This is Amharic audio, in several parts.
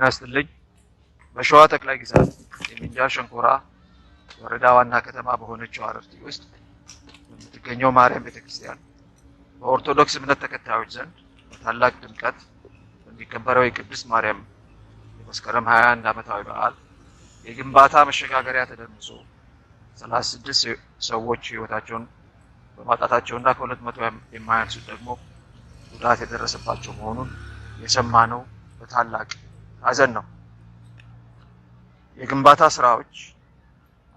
ይስጥልኝ። በሸዋ ጠቅላይ ግዛት የምንጃር ሸንኮራ ወረዳ ዋና ከተማ በሆነችው አረርቲ ውስጥ የምትገኘው ማርያም ቤተክርስቲያን በኦርቶዶክስ እምነት ተከታዮች ዘንድ በታላቅ ድምቀት በሚከበረው የቅድስት ማርያም የመስከረም 21 ዓመታዊ በዓል የግንባታ መሸጋገሪያ ተደርምሶ 36 ሰዎች ህይወታቸውን በማጣታቸውና ከ200 የማያንሱ ደግሞ ጉዳት የደረሰባቸው መሆኑን የሰማነው በታላቅ ሐዘን ነው። የግንባታ ስራዎች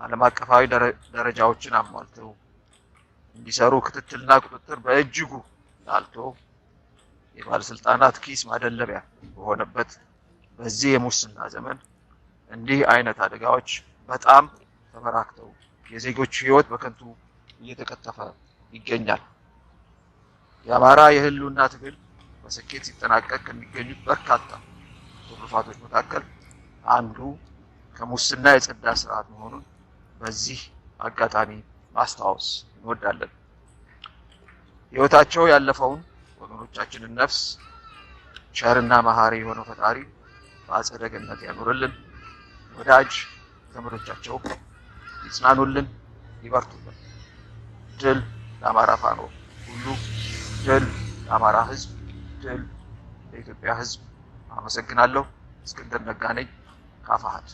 ዓለም አቀፋዊ ደረጃዎችን አሟልተው እንዲሰሩ ክትትልና ቁጥጥር በእጅጉ ላልቶ የባለስልጣናት ኪስ ማደለቢያ በሆነበት በዚህ የሙስና ዘመን እንዲህ አይነት አደጋዎች በጣም ተበራክተው የዜጎች ህይወት በከንቱ እየተቀጠፈ ይገኛል። የአማራ የህልውና ትግል በስኬት ሲጠናቀቅ ከሚገኙት በርካታ ትሩፋቶች መካከል አንዱ ከሙስና የጸዳ ስርዓት መሆኑን በዚህ አጋጣሚ ማስታወስ እንወዳለን። ህይወታቸው ያለፈውን ወገኖቻችንን ነፍስ ቸርና መሐሪ የሆነው ፈጣሪ በአጸደ ገነት ያኑርልን። ወዳጅ ዘመዶቻቸው ይጽናኑልን፣ ይበርቱልን። ድል ለአማራ ፋኖ ሁሉ፣ ድል ለአማራ ህዝብ፣ ድል ለኢትዮጵያ ህዝብ። አመሰግናለሁ። እስክንድር ነጋ ነኝ ከአፋሕድ።